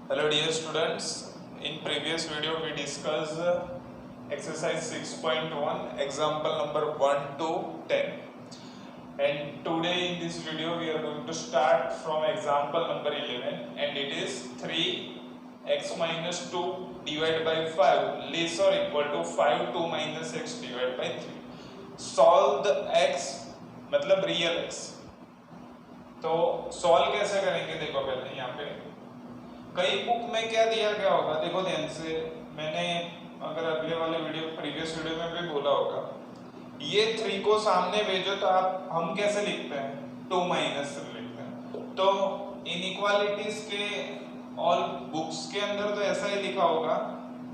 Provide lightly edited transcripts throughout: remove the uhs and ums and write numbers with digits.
Hello dear students, in previous video we discussed exercise 6.1 example number 1 to 10, and today in this video we are going to start from example number 11, and it is 3x minus 2 divided by 5 less or equal to 5 2 minus x divided by 3. Solve the x मतलब real x. तो solve कैसे करेंगे देखो पहले यहाँ पे कई book में क्या दिया गया होगा, देखो ध्यान से, मैंने अगर अगले वाले वीडियो प्रीवियस वीडियो में भी बोला होगा, ये 3 को सामने भेजो तो आप हम कैसे लिखते हैं, 2 माइनस लिखते हैं. तो इनइक्वालिटीज के ऑल बुक्स के अंदर तो ऐसा ही लिखा होगा,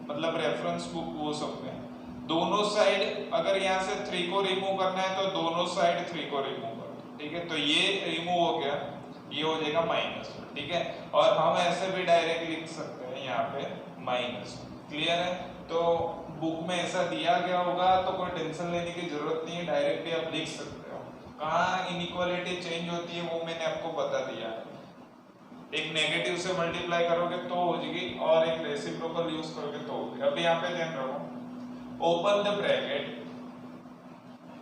मतलब रेफरेंस बुक वो सब में दोनों साइड अगर यहाँ से 3 को रिमूव करना है तो दोनों साइड 3 को रिमूव करो. ठीक है, तो ये रिमूव हो गया, ये हो जाएगा माइनस. ठीक है, और हम ऐसे भी डायरेक्ट लिख सकते हैं यहाँ पे माइनस. क्लियर है? तो बुक में ऐसा दिया गया होगा तो कोई टेंशन लेने की जरूरत नहीं है, डायरेक्ट भी आप लिख सकते हो. कहाँ इनइक्वालिटी चेंज होती है वो मैंने आपको बता दिया है. एक नेगेटिव से मल्टीप्लाई करोगे तो हो जाएगी और एक रेसिप्रोकल यूज करोगे तो होगी. अभी यहाँ पे ध्यान रखो, open the bracket,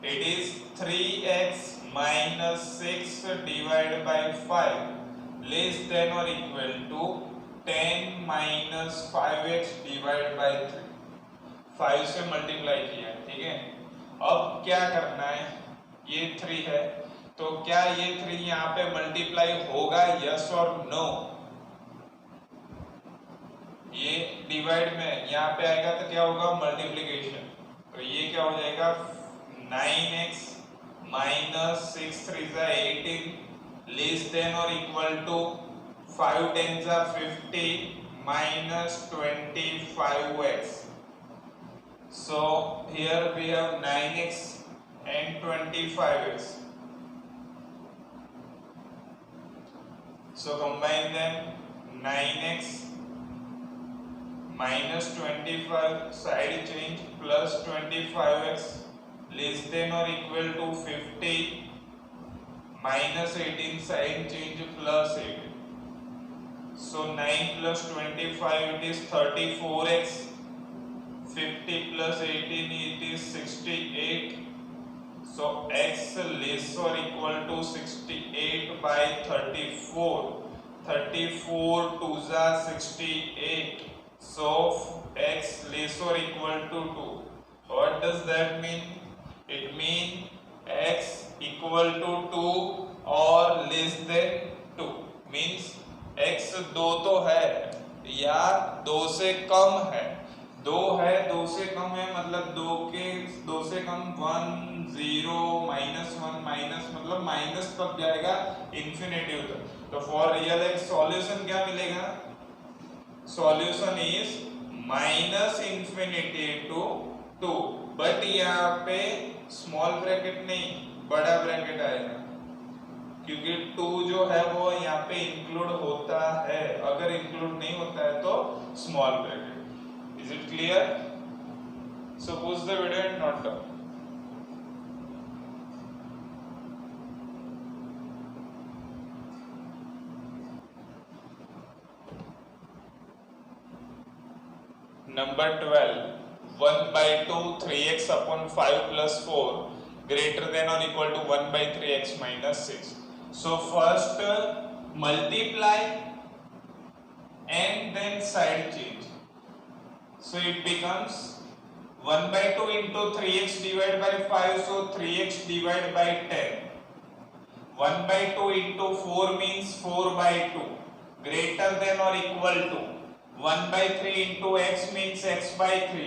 it is 3x minus 6 divided by 5 less than or equal to 10 minus 5x divided by 3. 5 से मल्टीप्लाई किया है. ठीक है, अब क्या करना है, ये 3 है तो क्या ये 3 यहाँ पे मल्टीप्लाई होगा, यस और नो? ये डिवाइड में यहाँ पे आएगा तो क्या होगा, मल्टीप्लीकेशन. तो ये क्या हो जाएगा, 9x minus 6 3s are 18 less than or equal to 5 10s are 50 minus 25x. So here we have 9x and 25x. So combine them, 9x minus 25 side change plus 25x less than or equal to 50 minus 18 side change plus 18. So 9 plus 25 it is 34x, 50 plus 18 it is 68. So x less or equal to 68 by 34. 34 2s are 68. So x less or equal to 2. What does that mean? It means x equal to 2 or less than 2. Means x 2 तो है या 2 से कम है. 2 है, 2 से कम है मतलब 2 से कम 1 0 -1 माइनस मतलब माइनस कब जाएगा, इंफिनिटी तक. तो फॉर रियल एक्स सॉल्यूशन क्या मिलेगा, solution is minus infinity to 2. But यहाँ पे स्मॉल ब्रैकेट नहीं, बड़ा ब्रैकेट आएगा क्योंकि 2 जो है वो यहाँ पे इंक्लूड होता है. अगर इंक्लूड नहीं होता है तो small bracket. Is it clear? So pose the video and note down. Number 12, 1 by 2 3x upon 5 plus 4 greater than or equal to 1 by 3x minus 6. So first multiply and then side change. So it becomes 1 by 2 into 3x divided by 5, so 3x divided by 10. 1 by 2 into 4 means 4 by 2 greater than or equal to 1 by 3 into x means x by 3.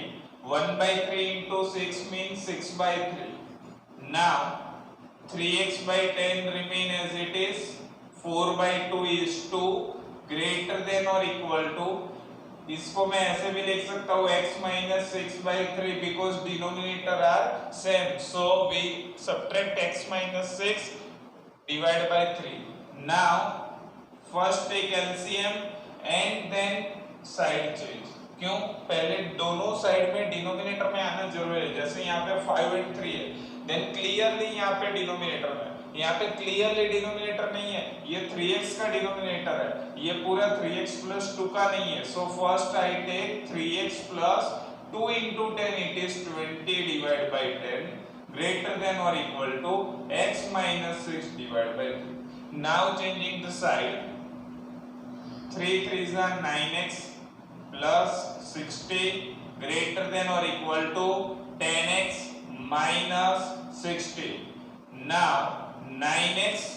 1 by 3 into 6 means 6 by 3. Now 3x by 10 remain as it is. 4 by 2 is 2 greater than or equal to, इसको मैं ऐसे भी लिख सकता हूँ x minus 6 by 3 because denominator are same. So we subtract x minus 6 divided by 3. Now first take LCM and then side change. क्यों? पहले दोनों साइड में डिनोमिनेटर में आना जरूरी है. जैसे यहाँ पे 5 and 3 है, देन क्लियरली यहाँ पे डिनोमिनेटर में यहाँ पे क्लियरली डिनोमिनेटर नहीं है, ये 3x का डिनोमिनेटर है, ये पूरा 3x plus 2 का नहीं है। So first I take 3x plus 2 into 10, it is 20 divided by 10 greater than or equal to x minus 6 divided by 3. Now changing the side, 3 3s are 9x plus 60 greater than or equal to 10x minus 60. Now 9x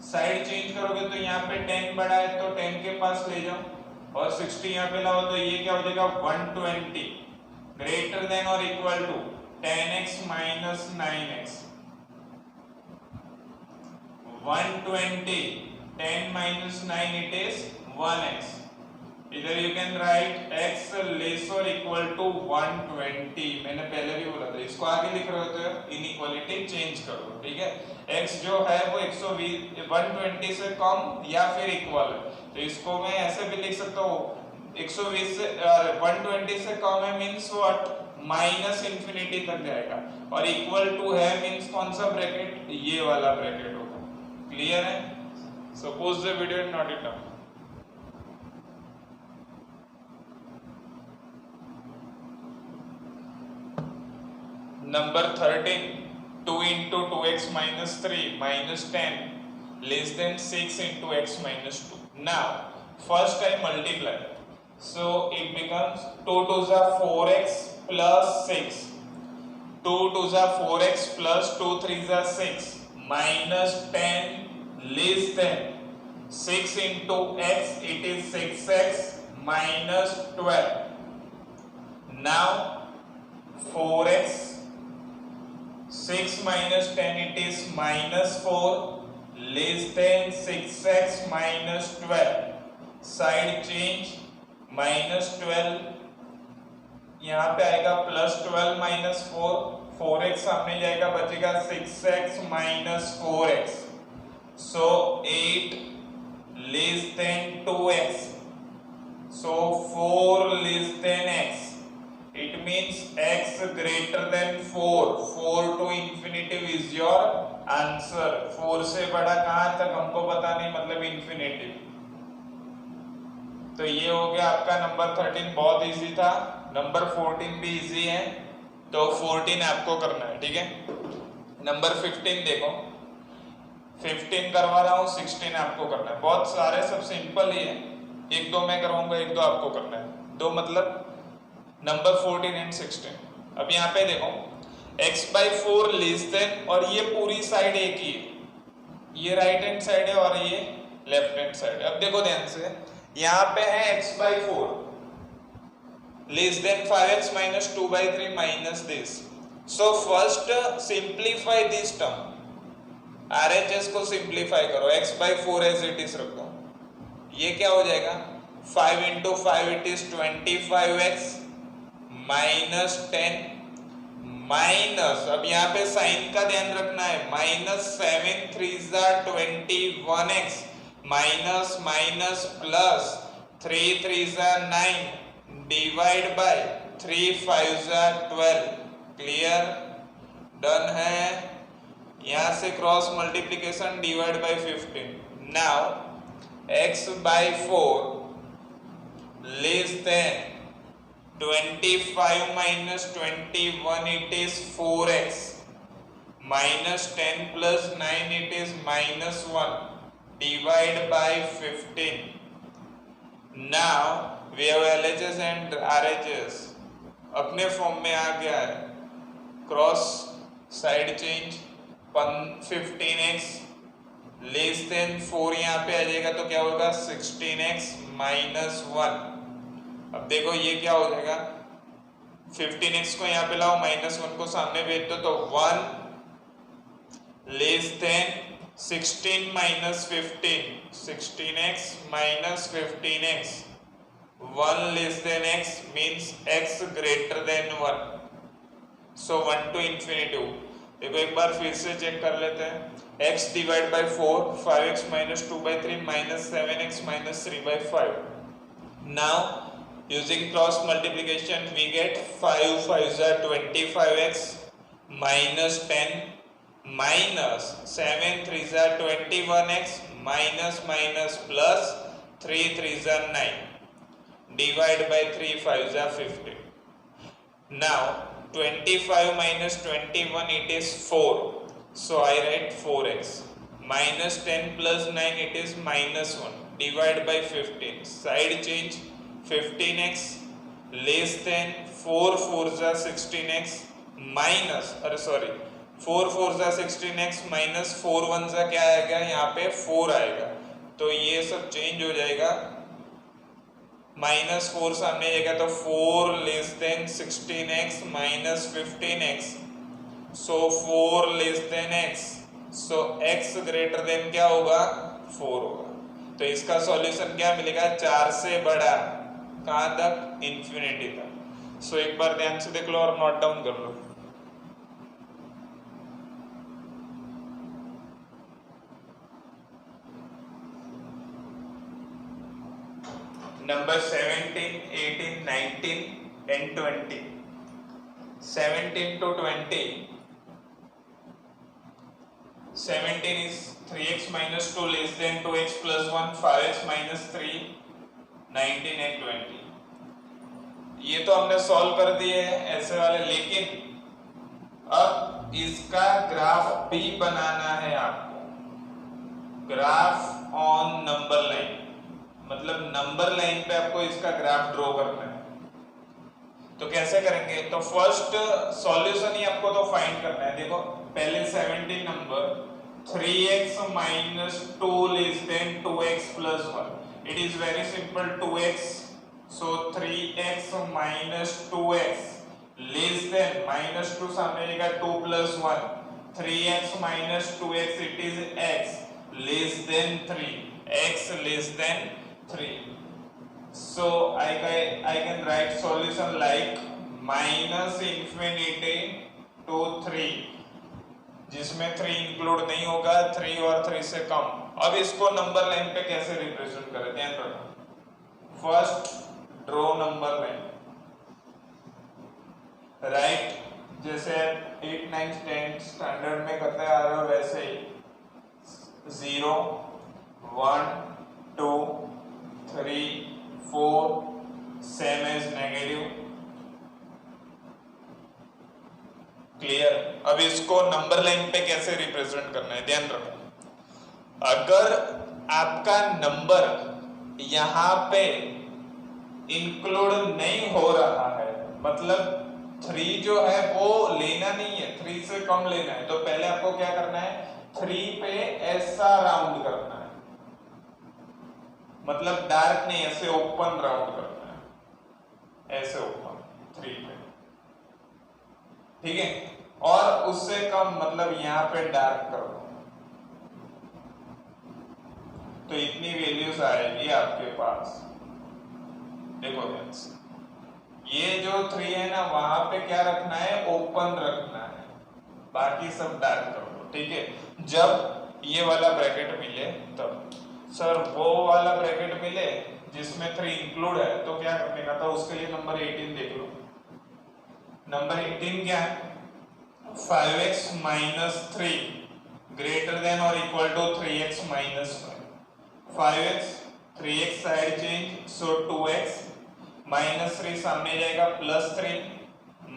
side change करोगे तो यहाँ पे 10 बड़ा है तो 10 के पास ले जाओ और 60 यहाँ पे लाओ तो ये क्या हो जाएगा 120 ग्रेटर देन और equal to 10x minus 9x. 120 10 minus 9 it is 1x. इधर you can write x less or equal to 120. मैंने पहले भी बोला था, इसको आगे लिख रहे हो तो इनइक्वालिटी चेंज करो, ठीक है। x जो है वो 120 से कम या फिर इक्वल है, तो इसको मैं ऐसे भी लिख सकता हूँ 120 से 120 से कम है मींस व्हाट, माइनस इंफिनिटी तक जाएगा, और इक्वल टू है मींस कौन सा ब्रैकेट, ये वाला ब्रैकेट होगा। क्लियर है? Suppose the video is not it. Number 13, 2 into 2x minus 3 minus 10 less than 6 into x minus 2. Now, first I multiply. So, it becomes 2 2s are 4x plus 6. 2 2s are 4x plus 2 3s are 6 minus 10 less than 6 into x, it is 6x minus 12. Now, 4x 6 minus 10 it is minus 4 less than 6x minus 12. Side change, minus 12 यहाँ पे आएगा plus 12 minus 4, 4x सामने जाएगा, बचेगा 6x minus 4x. So 8 less than 2x. So 4 less than x. It means x greater than 4. 4 to infinitive is your answer. 4 से बड़ा कहाँ तक हमको पता नहीं, मतलब infinitive. तो ये हो गया आपका नंबर 13, बहुत इजी था। नंबर 14 भी इजी है, तो 14 आपको करना है, ठीक है। नंबर 15 देखो, 15 करवा रहा हूँ, 16 आपको करना है। बहुत सारे सब सिंपल ही है, एक दो मैं करवाऊंगा, एक दो आपको करना है, दो मतलब नंबर 14 एंड 16। अब यहाँ पे देखो x/4 लेस देन, और ये पूरी साइड एक ही है, ये राइट हैंड साइड है और ये लेफ्ट हैंड साइड है। अब देखो ध्यान से, यहाँ पे है x/4 less than 5x minus 2/3 minus this. So first simplify this term, RHS को सिंप्लीफाई करो, x/4 as it is रख दो, ये क्या हो जाएगा 5 into 5 it is 25x minus 10 minus, अब यहाँ पे साइन का ध्यान रखना है, minus 7 3s are 21x minus minus plus 3 3s are 9 divide by 3 5s are 12। Clear? Done है। यहाँ से cross multiplication, divide by 15। Now x/4 less than 25 minus 21 it is 4x minus 10 plus 9 it is minus 1 divide by 15. Now we have LHS and RHS अपने form में आ गया है, cross side change 15x less than 4 यहाँ पे आ जाएगा तो क्या होगा 16x minus 1। अब देखो ये क्या हो जाएगा, 15x को यहाँ पे लाओ, -1 को सामने भेज दो, तो 1 less than 16 minus 15, 16x minus 15x, 1 less than x means x greater than 1. So 1 to infinity. देखो एक बार फिर से चेक कर लेते हैं, x divide by 4, 5x minus 2/3 minus 7x minus 3/5. Now using cross multiplication we get 5 5s are 25x minus 10 minus 7 3 जा 21x minus minus plus 3 3 जा 9 divide by 3 5 जा 50. Now 25 minus 21 it is 4, so I write 4x minus 10 plus 9 it is minus 1 divide by 15. Side change 15x less than 4 4 जा 16x minus 4 4 जा 16x minus 4 1 जा क्या आएगा, यहाँ पे 4 आएगा, तो ये सब चेंज हो जाएगा. माइनस 4 सामने जाएगा तो 4 less than 16x minus 15x, सो 4 लेस देन x, सो x ग्रेटर देन क्या होगा, 4 होगा. तो इसका सॉल्यूशन क्या मिलेगा, 4 से बड़ा, कहां तक, इंफिनिटी तक. सो एक बार ध्यान से देख लो और नोट डाउन कर लो. Number 17, 18, 19 and 20. 17 to 20. 17 is 3x minus 2 less than 2x plus 1, 5x minus 3, 19 and 20. ये तो हमने सॉल्व कर दिए हैं ऐसे वाले, लेकिन अब इसका ग्राफ भी बनाना है आपको. ग्राफ ऑन नंबर लाइन, मतलब नंबर लाइन पे आपको इसका ग्राफ ड्रॉ करना है. तो कैसे करेंगे, तो फर्स्ट सॉल्यूशन ही आपको तो फाइंड करना है. देखो पहले 17 number 3x minus 2 less than 2x plus 1. It is very simple, 2x, so 3x minus 2x less than minus 2 सामने जाएगा 2 plus 1, 3x minus 2x it is x less than 3, x less than 3. So I can write solution like minus infinity to 3, जिसमें 3 include नहीं होगा, 3 और 3 से कम. अब इसको number line पे कैसे रिप्रेजेंट करें, ध्यान रखना. First draw number line, right, जैसे 8 9 10 स्टैंडर्ड में करते आ रहे हो वैसे ही 0 1 2 3 4 सेम एज नेगेटिव. क्लियर. अब इसको नंबर लाइन पे कैसे रिप्रेजेंट करना है, ध्यान रखो. अगर आपका नंबर यहां पे इंक्लूड नहीं हो रहा है, मतलब 3 जो है वो लेना नहीं है, 3 से कम लेना है, तो पहले आपको क्या करना है, 3 पे ऐसा राउंड करना है, मतलब डार्क नहीं, ऐसे ओपन राउंड करना है, ऐसे ओपन 3 पे, ठीक है. और उससे कम मतलब यहां पे डार्क कर दो, तो इतनी वैल्यूज आएगी आपके पास. देखो ध्यान से, ये जो 3 है ना, वहां पे क्या रखना है, ओपन रखना है, बाकी सब डार्क कर दो, ठीक है. जब ये वाला ब्रैकेट मिले तब, सर वो वाला ब्रैकेट मिले जिसमें 3 इंक्लूड है, तो क्या करने का था, उसके लिए नंबर 18 देख लो. नंबर 18 क्या है, 5x minus 3 greater than or equal to 3x minus 5. 5x 3x side change, so 2x minus 3 सामने जाएगा plus 3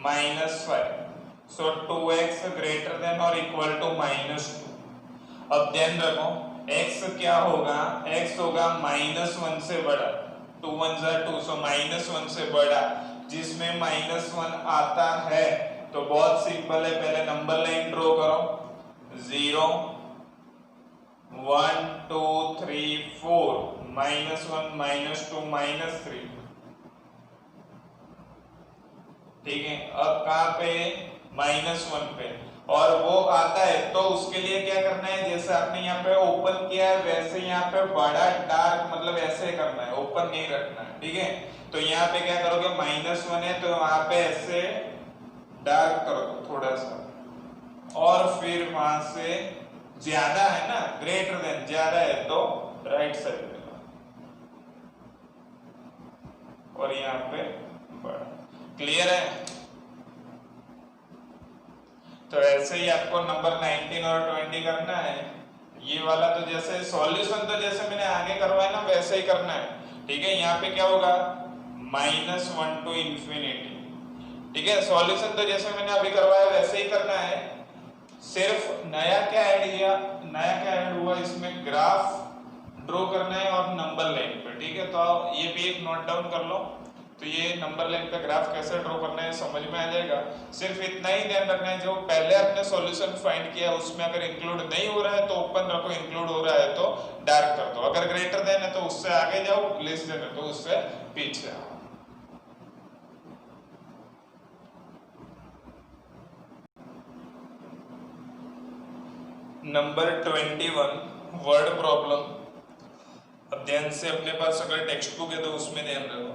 minus 5, so 2x greater than or equal to minus 2. अब ध्यान रखो x क्या होगा, x होगा माइनस 1 से बड़ा, 2 1 जा 2, सो माइनस 1 से बड़ा, जिसमें माइनस 1 आता है. तो बहुत सिंपल है, पहले नंबर लाइन ड्रॉ करो, 0 1 2 3 4, माइनस 1 माइनस 2 माइनस 3, ठीक है. अब कहां पे, माइनस 1 पे, और वो आता है तो उसके लिए क्या करना है, जैसे आपने यहाँ पे ओपन किया है वैसे यहाँ पे बड़ा डार्क, मतलब ऐसे करना है, ओपन नहीं रखना है, ठीक है. तो यहाँ पे क्या करोगे, माइनस 1 है तो वहां पे ऐसे डार्क कर दो थोड़ा सा, और फिर वहां से ज्यादा है ना, ग्रेटर देन ज्यादा है तो राइट साइड पे, और यहाँ पे बड़ा. क्लियर है. तो ऐसे ही आपको नंबर 19 और 20 करना है। ये वाला तो जैसे सॉल्यूशन तो जैसे मैंने आगे करवाया ना वैसे ही करना है, ठीक है। यहाँ पे क्या होगा, -1 to इंफिनिटी, ठीक है। सॉल्यूशन तो जैसे मैंने अभी करवाया वैसे ही करना है, सिर्फ नया क्या ऐड हुआ इसमें, ग्राफ ड्रॉ करना है और नंबर लाइन पे, ठीक है। तो ये भी एक नोट डाउन कर लो। तो ये नंबर लाइन का ग्राफ कैसे ड्रॉ करना है समझ में आ जाएगा। सिर्फ इतना ही ध्यान रखना है, जो पहले आपने सॉल्यूशन फाइंड किया उसमें अगर इंक्लूड नहीं हो रहा है तो ओपन रखो, इंक्लूड हो रहा है तो डार्क कर दो। अगर ग्रेटर देन है तो उससे आगे जाओ, लेस देन है तो उससे पीछे आओ। Number 21 word problem. अब ध्यान से, अपने पास अगर टेक्स्ट बुक है तो उसमें ध्यान रखो।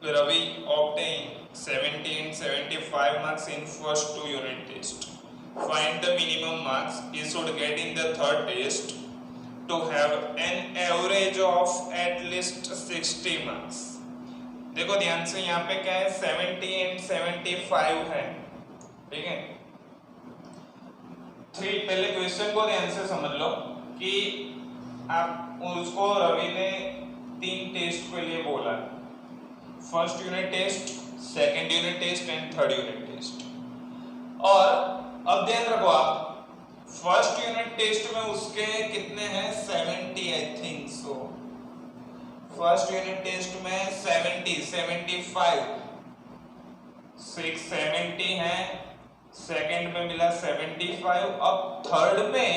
Ravi obtained 70 and 75 marks in first 2 unit test. Find the minimum marks he should get in the third test to have an average of at least 60 marks. देखो ध्यान से, यहाँ पे क्या है, 70 and 75 है, ठीक है। पहले क्वेश्चन को ध्यान से समझ लो कि आप उसको रवि ने 3 टेस्ट के लिए बोला, first unit test, second unit test and third unit test. और अब ध्यान रखो आप, फर्स्ट यूनिट टेस्ट में उसके कितने हैं, 70 I think so. First unit test में 70, 75, 670 है, सेकंड में मिला 75। अब थर्ड में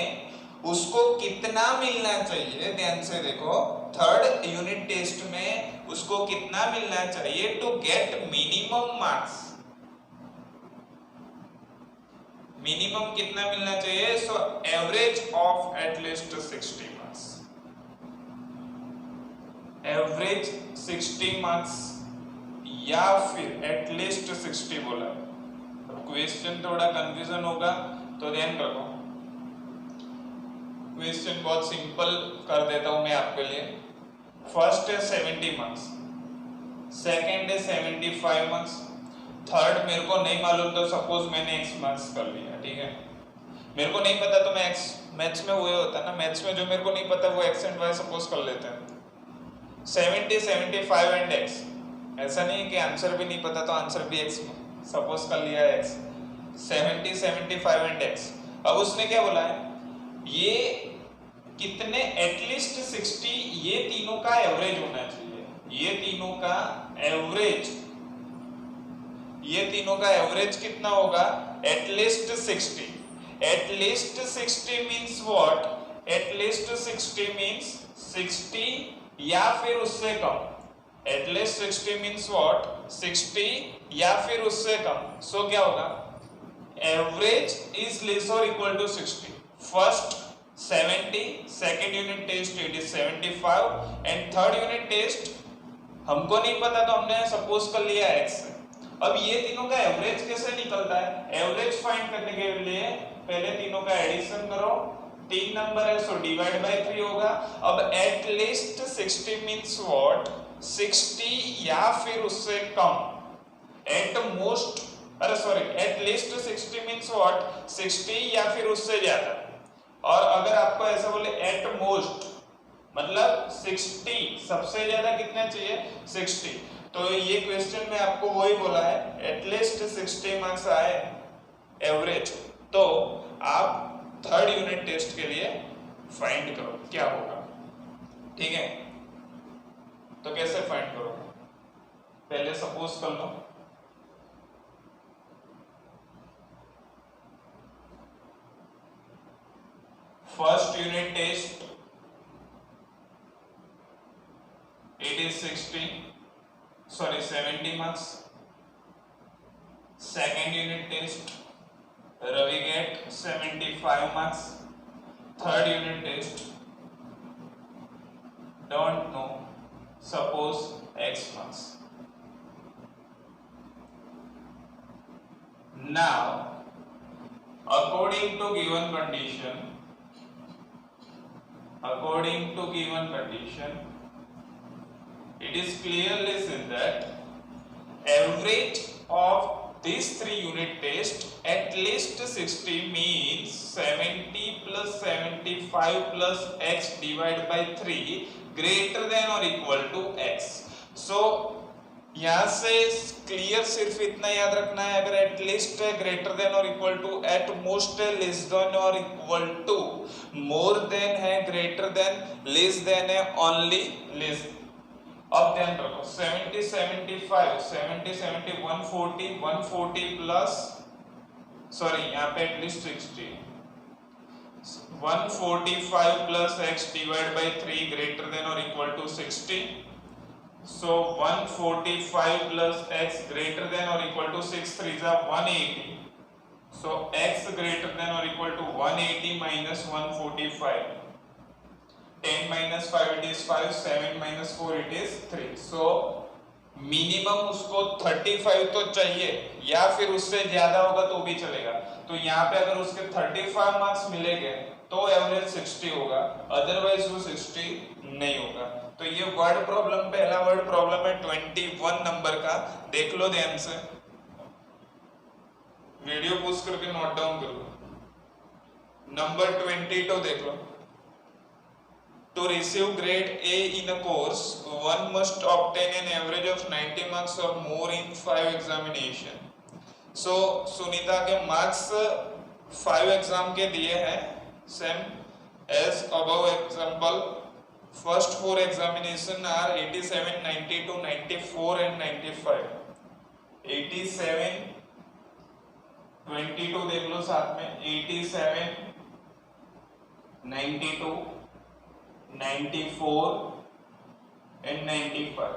उसको कितना मिलना चाहिए, ध्यान से देखो, थर्ड यूनिट टेस्ट में उसको कितना मिलना चाहिए to get minimum marks. Minimum कितना मिलना चाहिए, so average of at least 60 marks. Average 60 marks या फिर एटलीस्ट 60 बोला। क्वेश्चन थोड़ा कंफ्यूजन होगा तो ध्यान रखो, क्वेश्चन बहुत सिंपल कर देता हूं मैं आपके लिए। फर्स्ट है 70 मार्क्स, सेकंड है 75 मार्क्स, थर्ड मेरे को नहीं मालूम तो सपोज मैंने x मार्क्स कर लिया, ठीक है। मेरे को नहीं पता तो मैं x, मैथ्स में वो होता है ना, मैथ्स में जो मेरे को नहीं पता वो x एंड y सपोज कर लेते हैं। 70, 75 एंड x, ऐसा नहीं है कि आंसर भी नहीं पता तो आंसर भी x सपोज कर लिया x। 70, 75 and x। अब उसने क्या बोला है, ये कितने, एटलीस्ट 60, ये तीनों का एवरेज होना चाहिए। ये तीनों का एवरेज कितना होगा, at least 60। At least 60 means what, at least 60 means 60 या फिर उससे कम। एटलीस्ट 60 मींस व्हाट, 60 या फिर उससे कम। सो क्या होगा, एवरेज इज लेस और equal to 60। First 70, second unit test it is 75 and third unit test हमको नहीं पता तो हमने सपोज कर लिया x। अब ये तीनों का एवरेज कैसे निकलता है, एवरेज फाइंड करने के लिए पहले तीनों का एडिशन करो, 3 नंबर है सो डिवाइड बाय 3 होगा। अब एट लीस्ट 60 मींस व्हाट, 60 या फिर उससे कम। एट मोस्ट, अरे sorry, at least 60 means what, 60 या फिर उससे ज्यादा। और अगर आपको ऐसा बोले एट मोस्ट मतलब 60, सबसे ज्यादा कितना चाहिए, 60। तो ये क्वेश्चन में आपको वही बोला है, एटलीस्ट 60 मार्क्स आए एवरेज, तो आप थर्ड यूनिट टेस्ट के लिए फाइंड करो क्या होगा, ठीक है। तो कैसे फाइंड करोगे, पहले सपोज कर लो first unit test it is 70 marks. Second unit test Ravi get 75 marks. Third unit test don't know, suppose x marks. Now according to given condition, it is clearly seen that average of these 3 unit test, at least 60 means 70 plus 75 plus x divided by 3 greater than or equal to x. So यहाँ से clear सिर्फ इतना याद रखना है, अगर at least है greater than और इक्वल टू, एट मोस्ट है लेस देन और इक्वल टू, मोर देन है ग्रेटर देन, लेस देन है ओनली लेस। अब ध्यान रखो 70 75 70 70 140 140 प्लस सॉरी यहाँ पे at least 60 145 plus x divide by 3 greater than और equal to 60. So 145 plus x greater than or equal to 6 3s are 180. So x greater than or equal to 180 minus 145. 10 minus 5 it is 5, 7 minus 4 it is 3. So minimum उसको 35 तो चाहिए या फिर उससे ज्यादा होगा तो भी चलेगा. तो यहाँ पे अगर उसके 35 मार्क्स मिलेंगे तो एवरेज 60 होगा, अदरवाइज वो 60 नहीं होगा. तो ये वर्ड प्रॉब्लम, पहला वर्ड प्रॉब्लम है 21 नंबर का, देख लो ध्यान से, वीडियो पॉज करके नोट डाउन कर लो. नंबर 22 देख लो. To receive grade A in a course, one must obtain an average of 90 marks or more in 5 examination. So Sunita के मार्क्स 5 एग्जाम के दिए हैं, same as above example. First 4 examination are 87, 92, 94 and 95. 87, 22 देख लो साथ में, 87, 92, 94 and 95.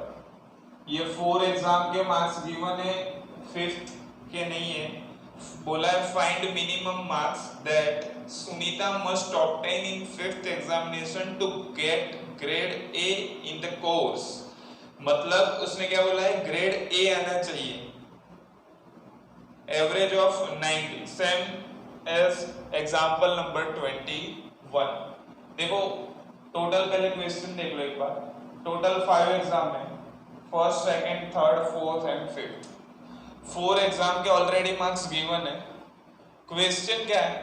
ये 4 exam के marks given है, 5th के नहीं है. बोला है find minimum marks that Sunita must obtain in 5th examination to get grade A in the course. मतलब उसने क्या बोला है, ग्रेड ए आना चाहिए, average of 90, same as example number 21. देखो टोटल पहले क्वेश्चन देख लो एक बार. टोटल 5 एग्जाम है, first second third fourth and fifth. 4 exam के ऑलरेडी मार्क्स गिवन है. क्वेश्चन क्या है,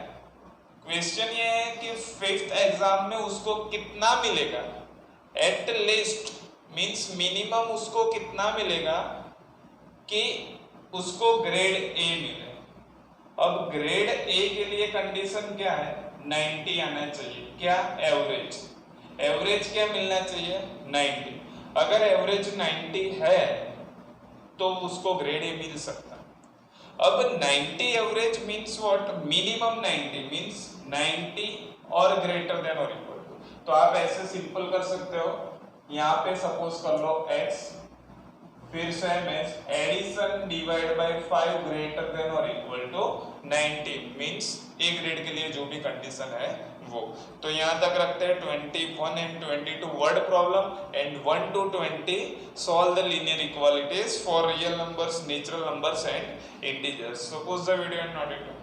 क्वेश्चन ये है कि 5th एग्जाम में उसको कितना मिलेगा. एट लीस्ट मींस मिनिमम उसको कितना मिलेगा कि उसको ग्रेड ए मिले. अब ग्रेड ए के लिए कंडीशन क्या है, 90 आना चाहिए. क्या, एवरेज. एवरेज क्या मिलना चाहिए, 90. अगर एवरेज 90 है तो उसको ग्रेड ए मिल सकता है. अब 90 average means what, minimum 90 means 90 और ग्रेटर देन और इक्वल टू. तो आप ऐसे सिंपल कर सकते हो, यहाँ पे सपोज कर लो x, फिर same as addition divide by 5 greater than और equal to 90 means A grade के लिए जो भी कंडीशन है वो. तो यहाँ तक रखते हैं 21 and 22 word problem and 1 to 20 solve the linear equalities for real numbers, natural numbers and integers. Suppose the video and not it.